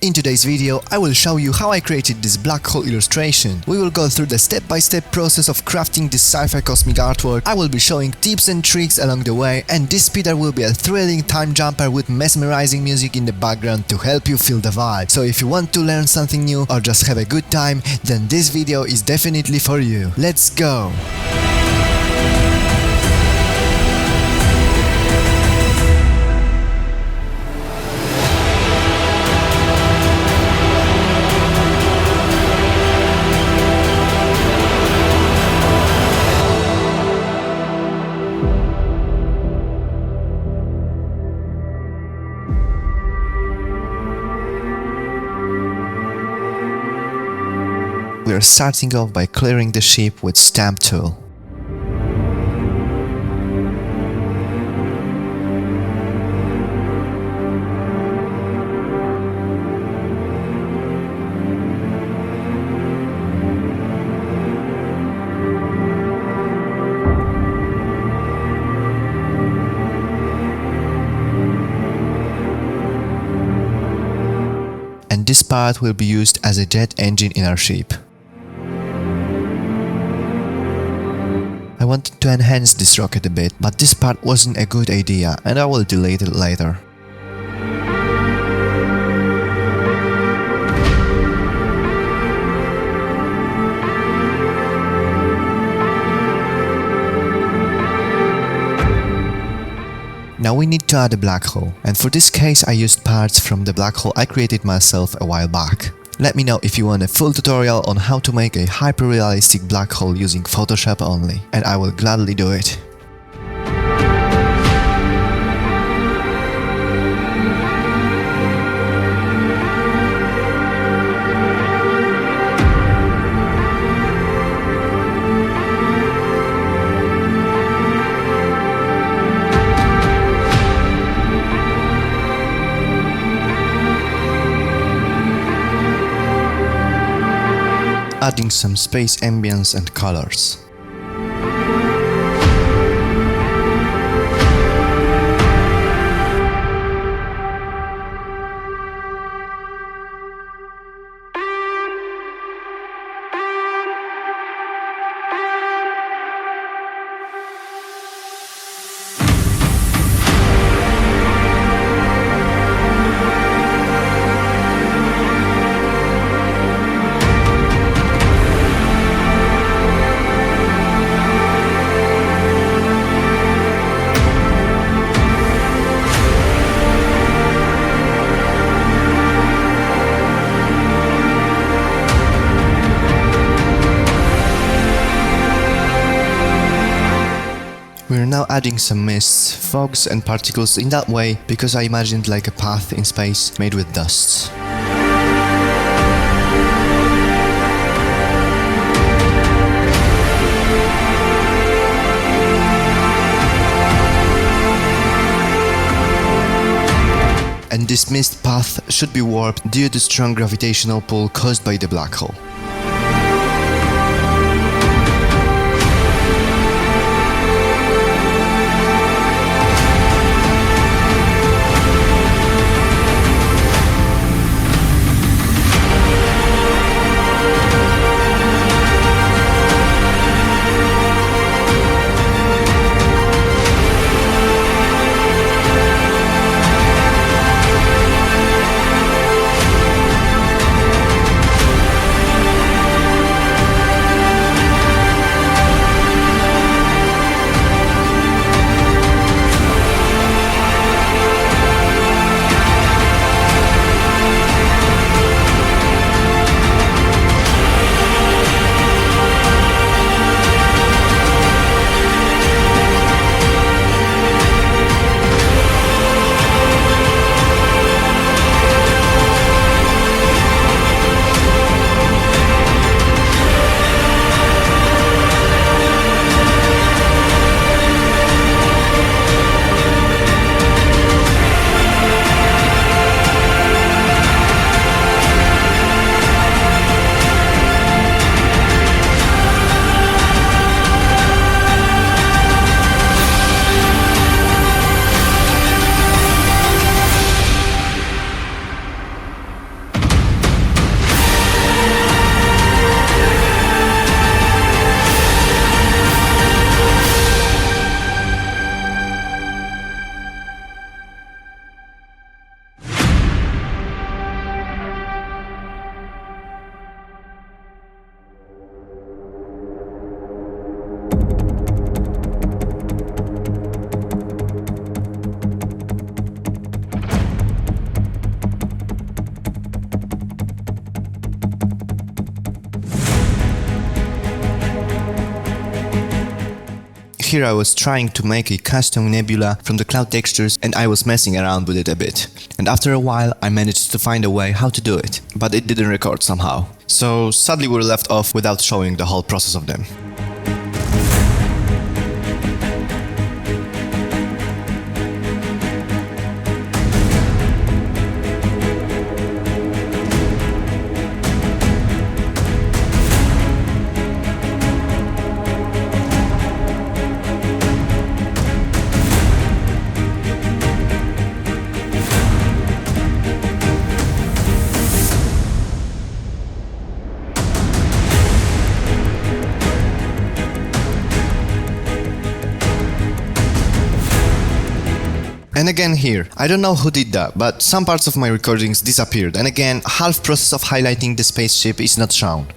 In today's video, I will show you how I created this black hole illustration. We will go through the step-by-step process of crafting this sci-fi cosmic artwork. I will be showing tips and tricks along the way, and this Speedart will be a thrilling time jumper with mesmerizing music in the background to help you feel the vibe. So if you want to learn something new or just have a good time, then this video is definitely for you. Let's go! We are starting off by clearing the ship with Stamp tool. And this part will be used as a jet engine in our ship. I wanted to enhance this rocket a bit, but this part wasn't a good idea and I will delete it later. Now we need to add a black hole, and for this case I used parts from the black hole I created myself a while back. Let me know if you want a full tutorial on how to make a hyper-realistic black hole using Photoshop only, and I will gladly do it. Adding some space ambience and colors. We're now adding some mists, fogs and particles in that way because I imagined like a path in space made with dusts. And this mist path should be warped due to strong gravitational pull caused by the black hole. here I was trying to make a custom nebula from the cloud textures and I was messing around with it a bit. And after a while I managed to find a way how to do it, but it didn't record somehow. So sadly we're left off without showing the whole process of them. And again here, I don't know who did that, but some parts of my recordings disappeared, and again, half process of highlighting the spaceship is not shown.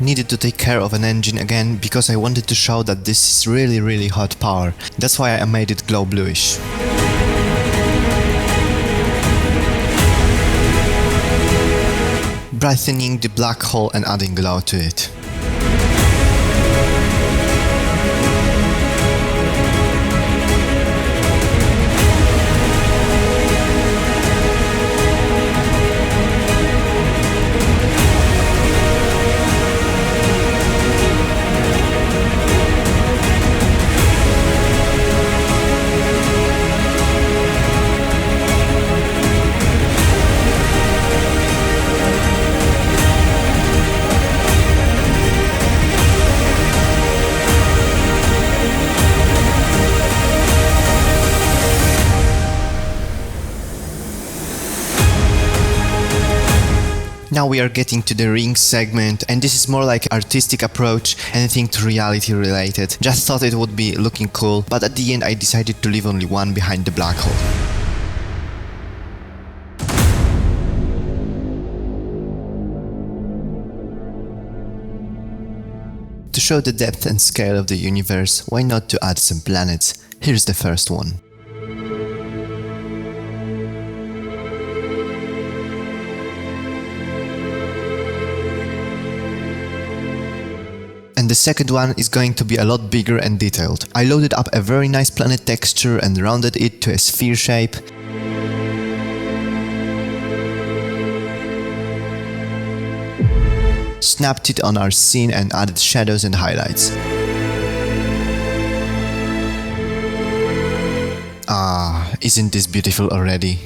Needed to take care of an engine again because I wanted to show that this is really hot power. That's why I made it glow bluish. Brightening the black hole and adding glow to it. Now we are getting to the ring segment, and this is more like artistic approach, anything to reality related. Just thought it would be looking cool, but at the end I decided to leave only one behind the black hole. To show the depth and scale of the universe, why not to add some planets? Here's the first one. And the second one is going to be a lot bigger and detailed. I loaded up a very nice planet texture and rounded it to a sphere shape. Snapped it on our scene and added shadows and highlights. Ah, isn't this beautiful already?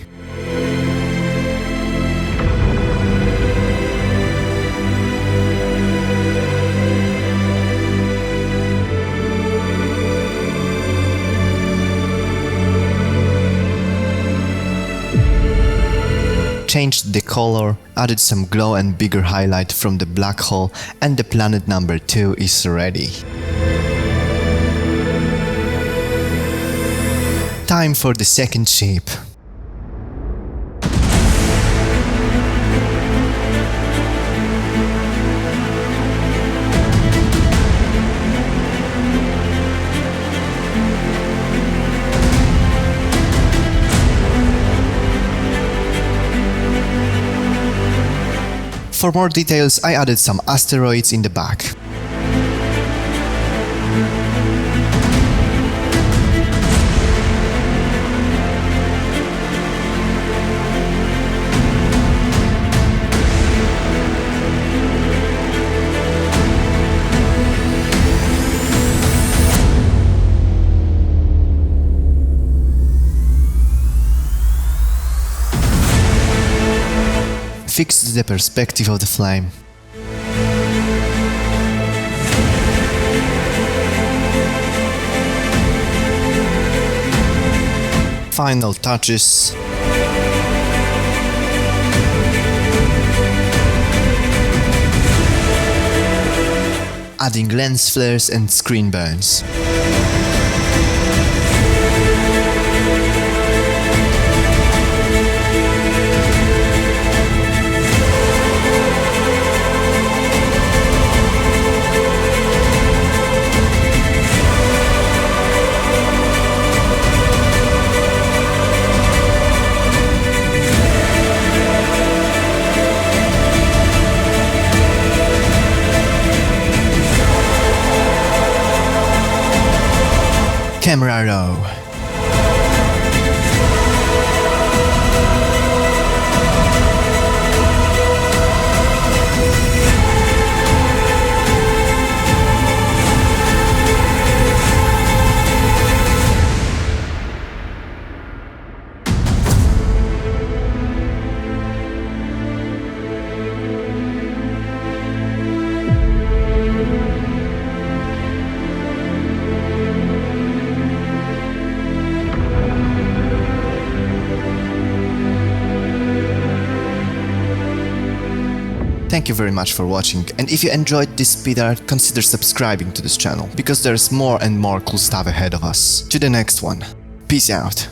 Changed the color, added some glow and bigger highlight from the black hole, and the planet number 2 is ready. Time for the second ship. For more details, I added some asteroids in the back. Fixed the perspective of the flame. Final touches. Adding lens flares and screen burns. Camera row. Thank you very much for watching, and if you enjoyed this speed art, consider subscribing to this channel, because there's more and more cool stuff ahead of us. To the next one. Peace out.